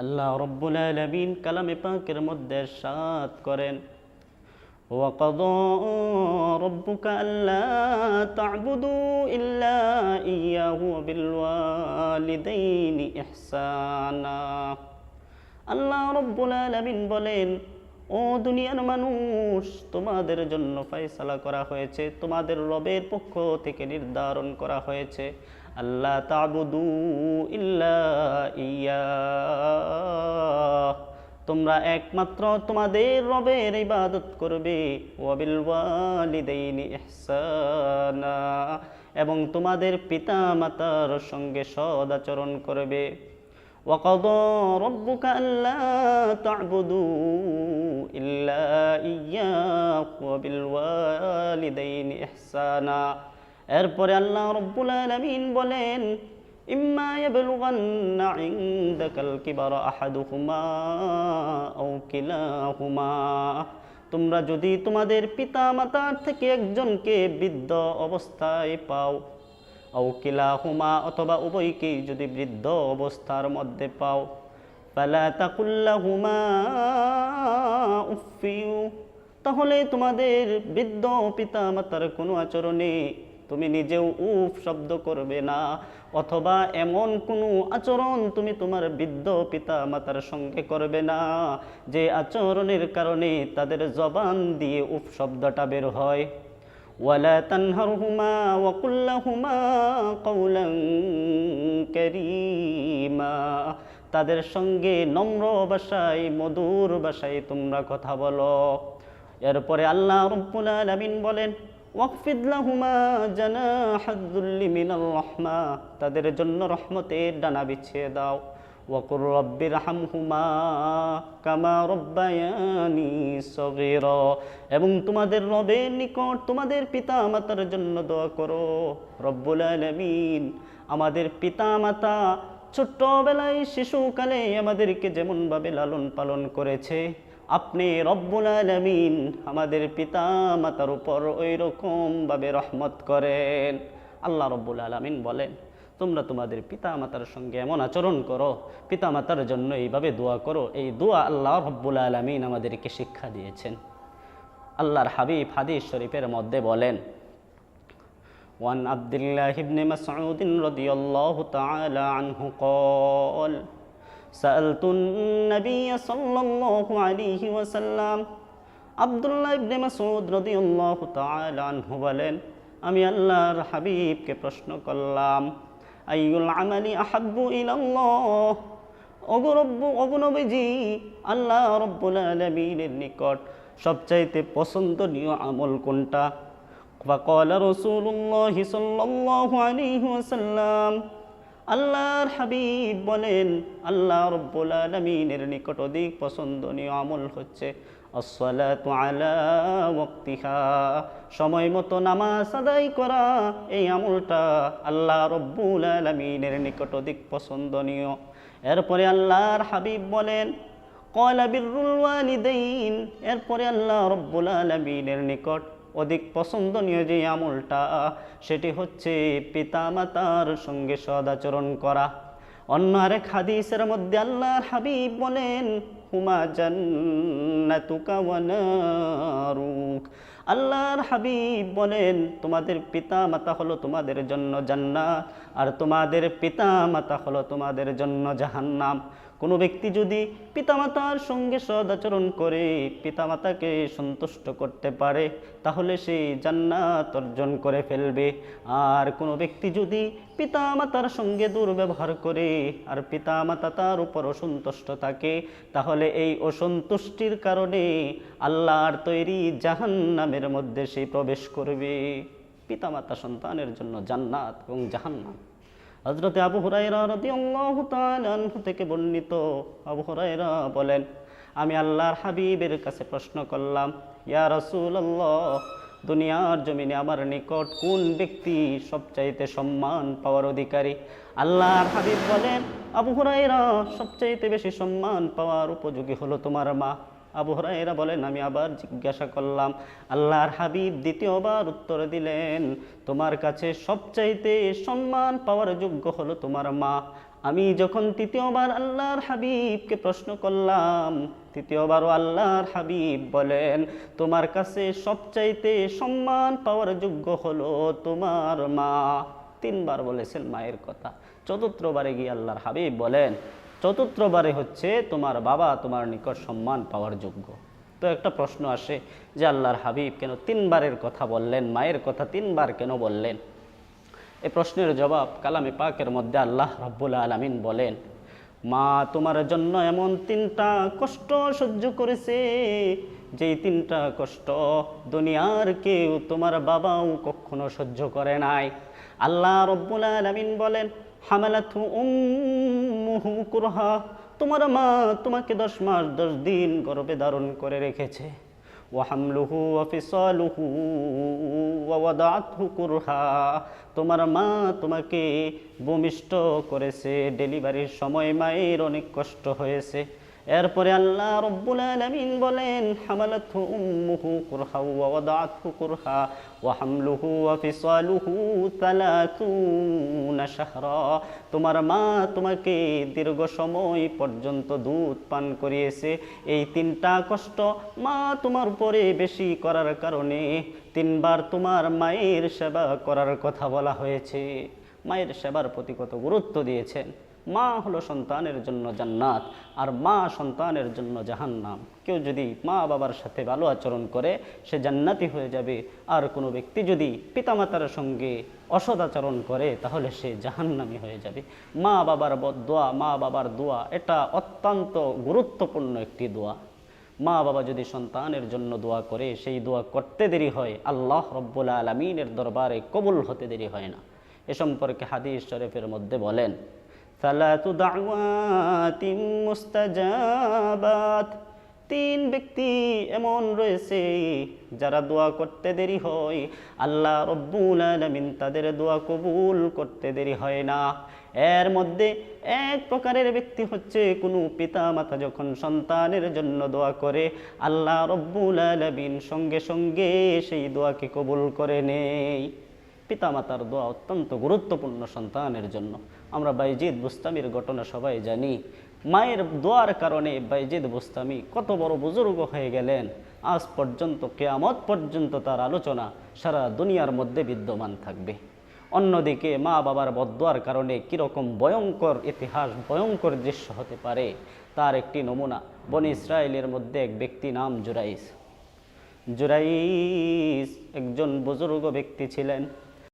আল্লাহ রব্বুল আলামিন কালামে পাকের মধ্যে ইরশাদ করেন, ওয়াকাদা রব্বুকা আল্লা তা'বুদু ইল্লা ইয়্যাহু ওয়া বিল ওয়ালিদাইনি ইহসানা। আল্লাহ রব্বুল আলামিন বলেন, ও দুনিয়ার মানুষ, তোমাদের জন্য ফয়সালা করা হয়েছে, তোমাদের রবের পক্ষ থেকে নির্ধারণ করা হয়েছে, আল্লাহ তা'বুদু ইল্লা ইয়্যাহ, তোমরা একমাত্র তোমাদের রবের ইবাদত করবে, ওয়া বিল ওয়ালিদাইনি ইহসানা, এবং তোমাদের পিতা মাতার সঙ্গে সদাচরণ করবে। وقضى ربك ألا تعبدوا إلا إياه وبالوالدين إحسانا। এরপরে আল্লাহ রব্বুল আলামিন বলেন, ইম্মা ইয়াবলুগান্না ইনদাকাল কিবারা আহাদুহুমা আও কিলাহুমা, তোমরা যদি তোমাদের পিতা মাতার থেকে একজনকে বৃদ্ধ অবস্থায় পাও, আও কিলাহুমা, অথবা উভয়কেই যদি বৃদ্ধ অবস্থার মধ্যে পাও, ফালা তাকুল লাহুমা উফফিউ, তাহলে তোমাদের বৃদ্ধ পিতা মাতার কোনো আচরণে তুমি নিজেও উফ শব্দ করবে না, অথবা এমন কোনো আচরণ তুমি তোমার বৃদ্ধ পিতা মাতার সঙ্গে করবে না যে আচরণের কারণে তাদের জবান দিয়ে উফ শব্দটা বের হয়। ওয়ালা তানহারহুমা ওয়া কুল লাহুমা কাওলান কারীমা, তাদের সঙ্গে নম্র ভাষায়, মধুর ভাষায় তোমরা কথা বলো। এরপরে আল্লাহ রাব্বুল আলামিন বলেন, ওয়াকফিদ লাহুমা জানাহাদ যুল্লি মিনার রাহমা, তাদের জন্য রহমতের ডানা বিছিয়ে দাও। ওয়াকুর রব্বিরহামহুমা কামা রব্বায়ানি সগীরা, এবং তোমাদের রবের নিকট তোমাদের পিতা মাতার জন্য দোয়া করো, রব্বুল আলামিন আমাদের পিতা মাতা ছোট্টবেলায় শিশুকালে আমাদেরকে যেমনভাবে লালন পালন করেছে, আপনি রব্বুল আলামিন আমাদের পিতা মাতার উপর ওই রকমভাবে রহমত করেন। আল্লাহ রব্বুল আলামিন বলেন, তোমরা তোমাদের পিতা মাতার সঙ্গে এমন আচরণ করো, পিতা মাতার জন্য এইভাবে দোয়া করো। এই দোয়া আল্লাহ রব্বুল আলামিন আমাদেরকে শিক্ষা দিয়েছেন। আল্লাহর হাবিব হাদিস শরীফের মধ্যে বলেন, ওয়ান আব্দুল্লাহ ইবনে মাসউদ রাদিয়াল্লাহু তাআলা আনহু قال سألت النبي صلى الله عليه وسلم, আব্দুল্লাহ ইবনে মাসউদ রাদিয়াল্লাহু তাআলা আনহু বলেন, আমি আল্লাহর হাবিবকে প্রশ্ন করলাম, আইয়ুল আমালি আহাব্বু ইলাল্লাহ, ওগো নবীজি, আল্লাহ রাব্বুল আলামিনের নিকট সবচাইতে পছন্দনীয় আমল কোনটা? ফাকালা রাসূলুল্লাহ সাল্লাল্লাহু আলাইহি ওয়াসাল্লাম, আল্লাহর হাবিব বলেন, আল্লাহ রাব্বুল আলামিনের নিকট অধিক পছন্দনীয় আমল হচ্ছে আসসালাতু আলা ওয়াক্তিহা, সময় মতো নামাজ আদায় করা। এই আমলটা আল্লাহ রাব্বুল আলামিনের নিকট অধিক পছন্দনীয়। এরপরে আল্লাহর হাবিব বলেন, ক্বালা বিররুল ওয়ালিদাইন, এরপরে আল্লাহ রাব্বুল আলামিনের নিকট অধিক পছন্দনীয় যে আমলটা, সেটি হচ্ছে পিতা মাতার সঙ্গে সদাচরণ করা। অন্য আরেক হাদিসের মধ্যে আল্লাহর হাবিব বলেন, হুমা জান্নাতুকা ওয়া নারুক, আল্লাহর হাবিব বলেন, তোমাদের পিতা মাতা হলো তোমাদের জন্য জান্নাত, আর তোমাদের পিতা মাতা হলো তোমাদের জন্য জাহান্নাম। কোনো ব্যক্তি যদি পিতামাতার সঙ্গে সদাচরণ করে পিতামাতাকে সন্তুষ্ট করতে পারে, তাহলে সে জান্নাত অর্জন করে ফেলবে। আর কোনো ব্যক্তি যদি পিতামাতার সঙ্গে দুর্ব্যবহার করে আর পিতামাতা তার উপর অসন্তুষ্ট থাকে, তাহলে এই অসন্তুষ্টির কারণে আল্লাহর তৈরি জাহান্নামের মধ্যে সে প্রবেশ করবে। পিতামাতা সন্তানের জন্য জান্নাত এবং জাহান্নাম। হযরতে আবু হুরায়রা রাদিয়াল্লাহু তাআলা আনহু থেকে বর্ণিত, আবু হুরায়রা বলেন, আমি আল্লাহর হাবিবের কাছে প্রশ্ন করলাম, ইয়া রাসূলুল্লাহ, দুনিয়ার জমিনে আমার নিকট কোন ব্যক্তি সবচাইতে সম্মান পাওয়ার অধিকারী? আল্লাহর হাবিব বলেন, আবু হুরায়রা, সবচাইতে বেশি সম্মান পাওয়ার উপযোগী হলো তোমার মা। আবু হুরায়রা বলেন, আমি আবার জিজ্ঞাসা করলাম, আল্লাহর হাবিব দ্বিতীয়বার উত্তর দিলেন, তোমার কাছে সবচাইতে সম্মান পাওয়ার যোগ্য হলো তোমার মা। আমি যখন তৃতীয়বার আল্লাহর হাবিবকে প্রশ্ন করলাম, তৃতীয়বারও আল্লাহর হাবিব বলেন, তোমার কাছে সবচাইতে সম্মান পাওয়ার যোগ্য হলো তোমার মা। তিনবার বলেছেন মায়ের কথা। চতুর্থবারে গিয়ে আল্লাহর হাবিব বলেন, চতুর্থবারে হচ্ছে তোমার বাবা তোমার নিকট সম্মান পাওয়ার যোগ্য। তো একটা প্রশ্ন আসে যে আল্লাহর হাবিব কেন তিনবারের কথা বললেন, মায়ের কথা তিনবার কেন বললেন? এই প্রশ্নের জবাব কালামে পাকের মধ্যে আল্লাহ রাব্বুল আলামিন বলেন, মা তোমার জন্য এমন তিনটা কষ্ট সহ্য করেছে, যেই তিনটা কষ্ট দুনিয়ার কেউ, তোমার বাবাও কখনো সহ্য করে নাই। আল্লাহ রাব্বুল আলামিন বলেন, হামালাতহু উম্মুহু কুরহা, তোমার মা তোমাকে 10 মাস 10 দিন গর্ভে ধারণ করে রেখেছে। ওয়াহামলুহু ওয়াফিসালুহু ওয়াওয়াদাতহু কুরহা, তোমার মা তোমাকে ভূমিষ্ঠ করেছে, ডেলিভারির সময় মায়ের অনেক কষ্ট হয়েছে। এরপরে আল্লাহ রাব্বুল আলামিন বলেন, হামালাতহু উম্মুহু কুরহা ওয়া ওয়াদাতহু কুরহা ওয়া হামলুহু ওয়া ফিসালুহু 30 শাহরা, তোমার মা তোমাকে দীর্ঘ সময় পর্যন্ত দুধ পান করিয়েছে। এই তিনটা কষ্ট মা তোমার উপরে বেশি করার কারণে তিনবার তোমার মায়ের সেবা করার কথা বলা হয়েছে। মায়ের সেবার প্রতি কত গুরুত্ব দিয়েছেন। মা হলো সন্তানের জন্য জান্নাত, আর মা সন্তানের জন্য জাহান্নাম। কেউ যদি মা বাবার সাথে ভালো আচরণ করে সে জান্নাতি হয়ে যাবে, আর কোনো ব্যক্তি যদি পিতামাতার সঙ্গে অসৎ আচরণ করে তাহলে সে জাহান্নামী হয়ে যাবে। মা বাবার বদদোয়া, মা বাবার দোয়া, এটা অত্যন্ত গুরুত্বপূর্ণ একটি দোয়া। মা বাবা যদি সন্তানের জন্য দোয়া করে, সেই দোয়া করতে দেরি হয়, আল্লাহ রব্বুল আলামিনের দরবারে কবুল হতে দেরি হয় না। এ সম্পর্কে হাদিস শরীফের মধ্যে বলেন, সালাতু দাওয়াতিন মুস্তাজাবাত, তিন ব্যক্তি এমন রয়েছে যারা দোয়া করতে দেরি হয়, আল্লাহ রব্বুল আলামিন তাদের দোয়া কবুল করতে দেরি হয় না। এর মধ্যে এক প্রকারের ব্যক্তি হচ্ছে কোনো পিতা মাতা যখন সন্তানের জন্য দোয়া করে, আল্লাহ রব্বুল আলামিন সঙ্গে সঙ্গে সেই দোয়াকে কবুল করে নেয়। পিতামাতার দোয়া অত্যন্ত গুরুত্বপূর্ণ সন্তানের জন্য। আমরা বাইজিদ বুস্তামির ঘটনা সবাই জানি। মায়ের দোয়ার কারণে বাইজিদ বুস্তামি কত বড় বুজুর্গ হয়ে গেলেন, আজ পর্যন্ত কিয়ামত পর্যন্ত তার আলোচনা সারা দুনিয়ার মধ্যে বিদ্যমান থাকবে। অন্যদিকে মা বাবার বদদোয়ার কারণে কীরকম ভয়ঙ্কর ইতিহাস, ভয়ঙ্কর দৃশ্য হতে পারে তার একটি নমুনা। বনি ইসরায়েলের মধ্যে এক ব্যক্তি নাম জুরাইস। জুরাইস একজন বুজুর্গ ব্যক্তি ছিলেন।